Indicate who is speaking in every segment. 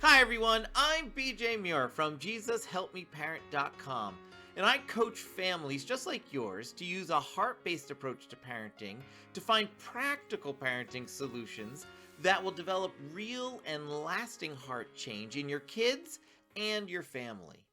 Speaker 1: Hi everyone, I'm BJ Muir from JesusHelpMeParent.com, and I coach families just like yours to use a heart-based approach to parenting to find practical parenting solutions that will develop real and lasting heart change in your kids and your family.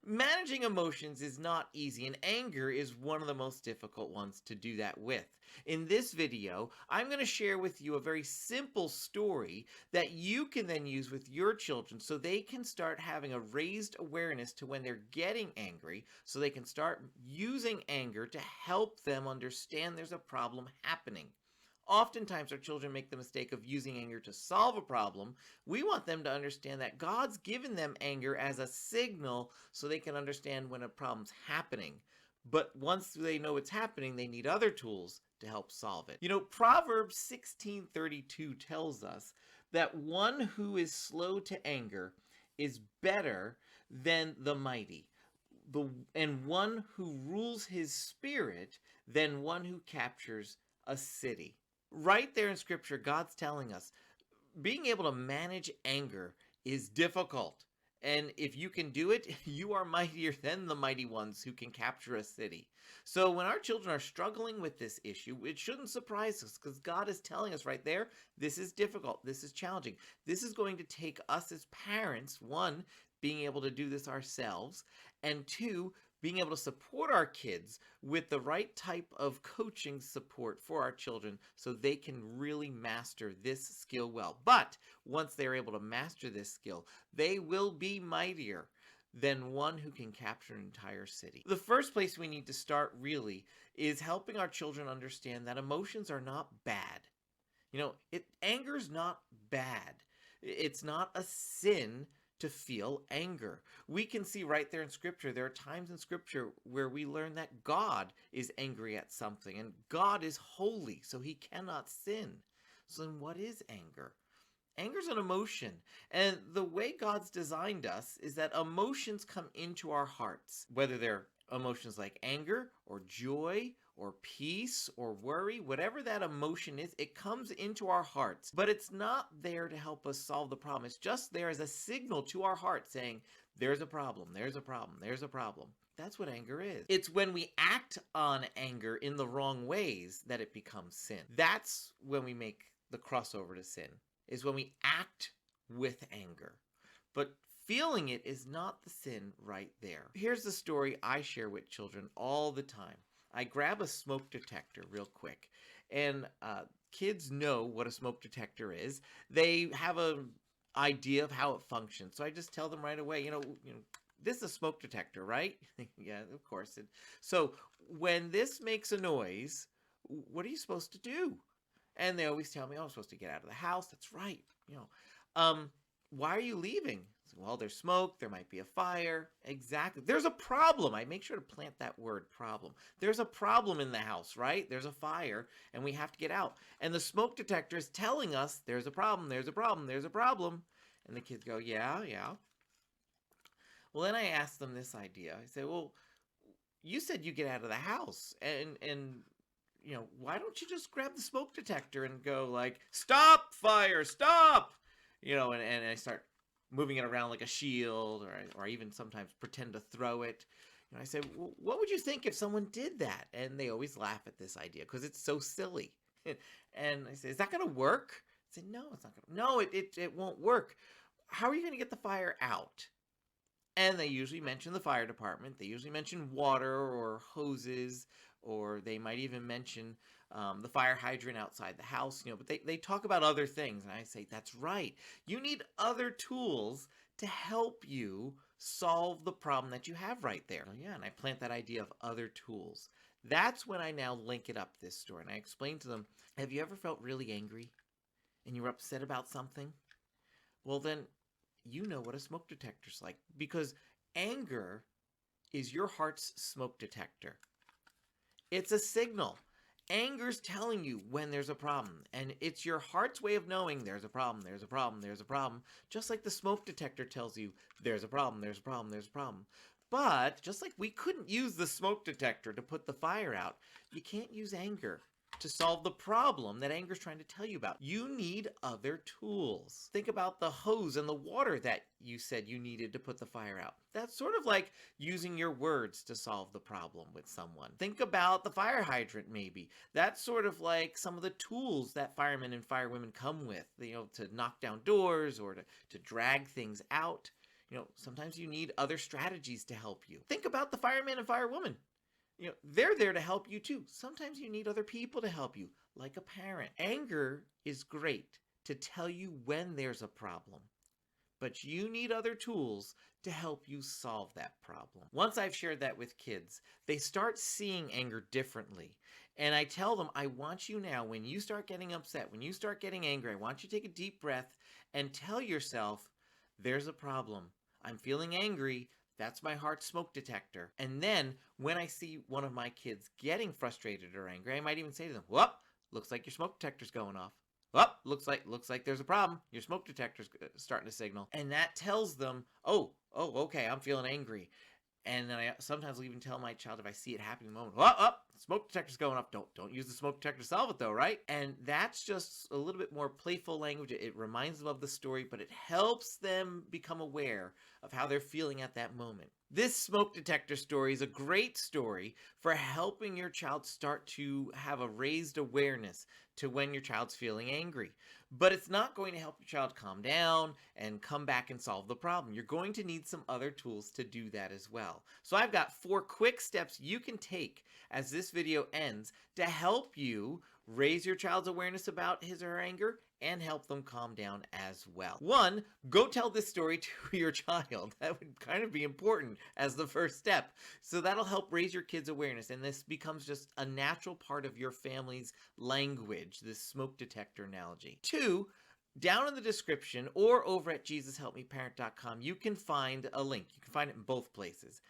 Speaker 1: Managing emotions is not easy, and anger is one of the most difficult ones to do that with. In this video, I'm going to share with you a very simple story that you can then use with your children so they can start having a raised awareness to when they're getting angry, so they can start using anger to help them understand there's a problem happening. Oftentimes, our children make the mistake of using anger to solve a problem. We want them to understand that God's given them anger as a signal so they can understand when a problem's happening. But once they know it's happening, they need other tools to help solve it. Proverbs 16:32 tells us that one who is slow to anger is better than the mighty, and one who rules his spirit than one who captures a city. Right there in scripture, God's telling us being able to manage anger is difficult. And if you can do it, you are mightier than the mighty ones who can capture a city. So when our children are struggling with this issue, it shouldn't surprise us because God is telling us right there, this is difficult, this is challenging. This is going to take us as parents, one, being able to do this ourselves, and two, being able to support our kids with the right type of coaching support for our children so they can really master this skill well. But once they're able to master this skill, they will be mightier than one who can capture an entire city. The first place we need to start really is helping our children understand that emotions are not bad. Anger's not bad. It's not a sin to feel anger. We can see right there in scripture, there are times in scripture where we learn that God is angry at something, and God is holy, so he cannot sin. So then what is anger? Anger's an emotion, and the way God's designed us is that emotions come into our hearts, whether they're emotions like anger or joy or peace or worry, whatever that emotion is, it comes into our hearts. But it's not there to help us solve the problem. It's just there as a signal to our heart saying, there's a problem, there's a problem, there's a problem. That's what anger is. It's when we act on anger in the wrong ways that it becomes sin. That's when we make the crossover to sin, is when we act with anger. But feeling it is not the sin right there. Here's the story I share with children all the time. I grab a smoke detector real quick, and kids know what a smoke detector is. They have an idea of how it functions. So I just tell them right away, this is a smoke detector, right? Yeah, of course. So when this makes a noise, what are you supposed to do? And they always tell me, oh, I'm supposed to get out of the house. That's right. Why are you leaving? Well, there's smoke. There might be a fire. Exactly. There's a problem. I make sure to plant that word problem. There's a problem in the house, right? There's a fire and we have to get out. And the smoke detector is telling us there's a problem, there's a problem, there's a problem. And the kids go, yeah, yeah. Well, then I ask them this idea. I say, well, you said you get out of the house and why don't you just grab the smoke detector and go like, stop fire, stop, and I start moving it around like a shield, or I even sometimes pretend to throw it. I say, well, what would you think if someone did that? And they always laugh at this idea because it's so silly. And I say, is that going to work? I say, no, it's not going to. No, it won't work. How are you going to get the fire out? And they usually mention the fire department. They usually mention water or hoses, or they might even mention the fire hydrant outside the house, but they talk about other things. And I say, that's right. You need other tools to help you solve the problem that you have right there. Oh, yeah, and I plant that idea of other tools. That's when I now link it up this story. And I explain to them, have you ever felt really angry and you were upset about something? Well, then you know what a smoke detector's like, because anger is your heart's smoke detector. It's a signal. Anger's telling you when there's a problem, and it's your heart's way of knowing there's a problem, there's a problem, there's a problem, just like the smoke detector tells you there's a problem, there's a problem, there's a problem. But just like we couldn't use the smoke detector to put the fire out, you can't use anger to solve the problem that anger is trying to tell you about. You need other tools. Think about the hose and the water that you said you needed to put the fire out. That's sort of like using your words to solve the problem with someone. Think about the fire hydrant maybe. That's sort of like some of the tools that firemen and firewomen come with, to knock down doors or to drag things out. Sometimes you need other strategies to help you. Think about the fireman and firewoman. They're there to help you too. Sometimes you need other people to help you, like a parent. Anger is great to tell you when there's a problem, but you need other tools to help you solve that problem. Once I've shared that with kids, they start seeing anger differently. And I tell them, I want you now, when you start getting upset, when you start getting angry, I want you to take a deep breath and tell yourself, there's a problem. I'm feeling angry. That's my heart smoke detector. And then when I see one of my kids getting frustrated or angry, I might even say to them, whoop, looks like your smoke detector's going off. Whoop, looks like there's a problem. Your smoke detector's starting to signal. And that tells them, oh, okay, I'm feeling angry. And then I sometimes will even tell my child if I see it happening in the moment, smoke detector's going off. Don't use the smoke detector to solve it though, right? And that's just a little bit more playful language. It reminds them of the story, but it helps them become aware of how they're feeling at that moment. This smoke detector story is a great story for helping your child start to have a raised awareness to when your child's feeling angry. But it's not going to help your child calm down and come back and solve the problem. You're going to need some other tools to do that as well. So I've got 4 quick steps you can take as this video ends to help you raise your child's awareness about his or her anger and help them calm down as well. 1, go tell this story to your child. That would kind of be important as the first step. So that'll help raise your kids' awareness, and this becomes just a natural part of your family's language, this smoke detector analogy. 2, down in the description or over at JesusHelpMeParent.com, you can find a link. You can find it in both places.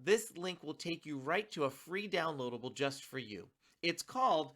Speaker 1: This link will take you right to a free downloadable just for you. It's called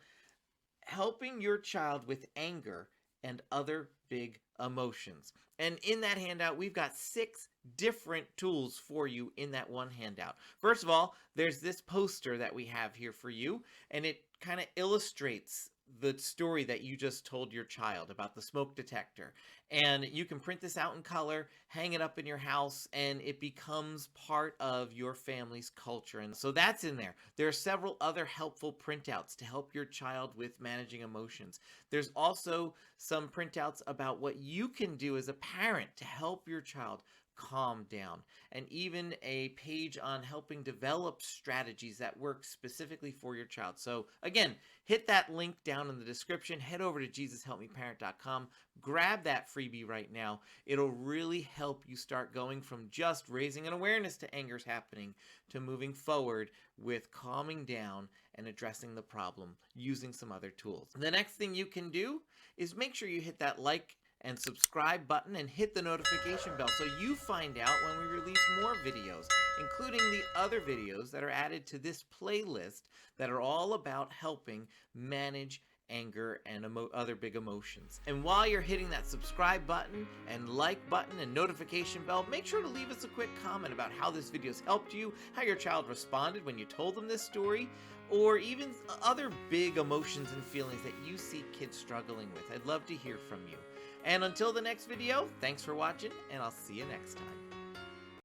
Speaker 1: Helping Your Child with Anger and Other Big Emotions. And in that handout, we've got 6 different tools for you in that one handout. First of all, there's this poster that we have here for you, and it kind of illustrates the story that you just told your child about the smoke detector. And you can print this out in color, hang it up in your house, and it becomes part of your family's culture. And so that's in there. There are several other helpful printouts to help your child with managing emotions. There's also some printouts about what you can do as a parent to help your child calm down, and even a page on helping develop strategies that work specifically for your child. So again, hit that link down in the description, head over to JesusHelpMeParent.com, grab that freebie right now. It'll really help you start going from just raising an awareness to anger's happening to moving forward with calming down and addressing the problem using some other tools. The next thing you can do is make sure you hit that like and subscribe button and hit the notification bell so you find out when we release more videos, including the other videos that are added to this playlist that are all about helping manage anger and other big emotions. And while you're hitting that subscribe button and like button and notification bell, make sure to leave us a quick comment about how this video's helped you, how your child responded when you told them this story, or even other big emotions and feelings that you see kids struggling with. I'd love to hear from you. And until the next video, thanks for watching, and I'll see you next time.